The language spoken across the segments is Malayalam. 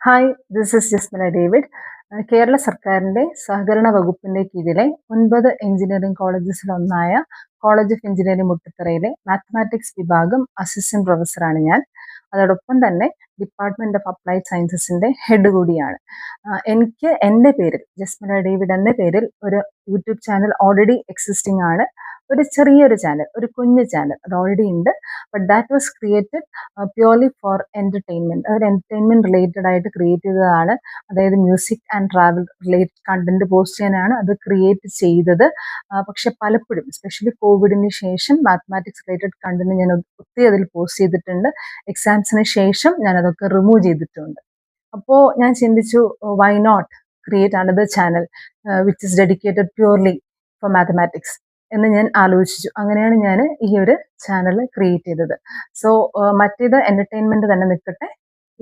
Hi, this is Jasmina David. Kerala സർക്കാരിന്റെ സഹകരണ വകുപ്പിന്റെ കീഴിലെ 9 എഞ്ചിനീയറിംഗ് കോളേജസിലൊന്നായ കോളേജ് ഓഫ് എഞ്ചിനീയറിംഗ് മുട്ടത്തറയിലെ മാത്തമാറ്റിക്സ് വിഭാഗം അസിസ്റ്റന്റ് പ്രൊഫസറാണ് ഞാൻ. അതോടൊപ്പം തന്നെ ഡിപ്പാർട്ട്മെന്റ് ഓഫ് അപ്ലൈഡ് സയൻസസിന്റെ ഹെഡ് കൂടിയാണ്. എനിക്ക് എൻ്റെ പേരിൽ ജസ്മിന ഡേവിഡ് എന്ന പേരിൽ ഒരു യൂട്യൂബ് ചാനൽ ഓൾറെഡി എക്സിസ്റ്റിംഗ് ആണ്. ഒരു ചെറിയൊരു ചാനൽ, ഒരു കുഞ്ഞു ചാനൽ അത് ഓൾറെഡി ഉണ്ട്. But that was created purely for entertainment. അതൊരു എന്റർടൈൻമെന്റ് റിലേറ്റഡ് ആയിട്ട് ക്രിയേറ്റ് ചെയ്തതാണ്. അതായത് music and travel related content post ചെയ്യാനാണ് അത് ക്രിയേറ്റ് ചെയ്തത്. പക്ഷെ പലപ്പോഴും എസ്പെഷ്യലി കോവിഡിന് ശേഷം മാത്തമാറ്റിക്സ് റിലേറ്റഡ് കണ്ടന്റ് ഞാൻ ഒത്തിരി അതിൽ പോസ്റ്റ് ചെയ്തിട്ടുണ്ട്. എക്സാംസിന് ശേഷം ഞാൻ അതൊക്കെ റിമൂവ് ചെയ്തിട്ടുണ്ട്. അപ്പോൾ ഞാൻ ചിന്തിച്ചു, why not create another channel which is dedicated purely for mathematics എന്ന് ഞാൻ ആലോചിച്ചു. അങ്ങനെയാണ് ഞാൻ ഈ ഒരു ചാനൽ ക്രിയേറ്റ് ചെയ്തത്. സോ മറ്റേത് എന്റർടൈൻമെന്റ് തന്നെ നിൽക്കട്ടെ,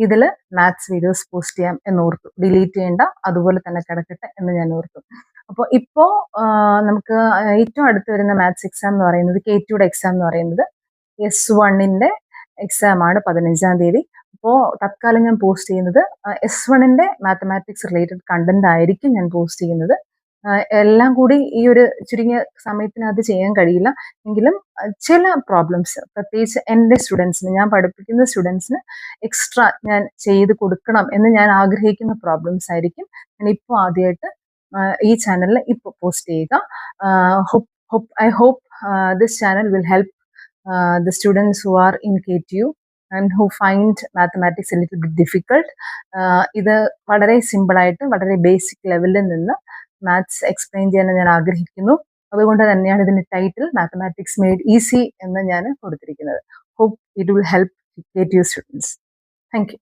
ഇതിൽ മാത്സ് വീഡിയോസ് പോസ്റ്റ് ചെയ്യാം എന്നോർത്തു. ഡിലീറ്റ് ചെയ്യേണ്ട, അതുപോലെ തന്നെ കിടക്കട്ടെ എന്ന് ഞാൻ ഓർത്തു. അപ്പോൾ ഇപ്പോൾ നമുക്ക് ഏറ്റവും അടുത്ത് വരുന്ന മാത്സ് എക്സാം എന്ന് പറയുന്നത് K2യുടെ എക്സാം എന്ന് പറയുന്നത് S1ന്റെ എക്സാം ആണ് 15-ാം തീയതി. അപ്പോൾ തത്കാലം ഞാൻ പോസ്റ്റ് ചെയ്യുന്നത് S1ന്റെ മാത്തമാറ്റിക്സ് റിലേറ്റഡ് കണ്ടന്റ് ആയിരിക്കും ഞാൻ പോസ്റ്റ് ചെയ്യുന്നത്. എല്ലാം കൂടി ഈ ഒരു ചുരുങ്ങിയ സമയത്തിനകത്ത് ചെയ്യാൻ കഴിയില്ല. എങ്കിലും ചില പ്രോബ്ലംസ് പ്രത്യേകിച്ച് എൻ്റെ സ്റ്റുഡൻസിന്, ഞാൻ പഠിപ്പിക്കുന്ന സ്റ്റുഡൻസിന് എക്സ്ട്രാ ഞാൻ ചെയ്ത് കൊടുക്കണം എന്ന് ഞാൻ ആഗ്രഹിക്കുന്ന പ്രോബ്ലംസ് ആയിരിക്കും ഞാൻ ഇപ്പോൾ ആദ്യമായിട്ട് ഈ ചാനലിൽ ഇപ്പോൾ പോസ്റ്റ് ചെയ്യുക. I hope this channel will help the students who are in KTU and who find mathematics a little bit difficult. ഇത് വളരെ സിമ്പിളായിട്ട് വളരെ ബേസിക് ലെവലിൽ നിന്ന് മാത്സ് എക്സ്പ്ലെയിൻ ചെയ്യാൻ ഞാൻ ആഗ്രഹിക്കുന്നു. അതുകൊണ്ട് തന്നെയാണ് ഇതിന്റെ ടൈറ്റിൽ മാത്തമാറ്റിക്സ് മെയ്ഡ് ഈസി എന്ന് ഞാൻ കൊടുത്തിരിക്കുന്നത്. Hope it will help KTU students. Thank U.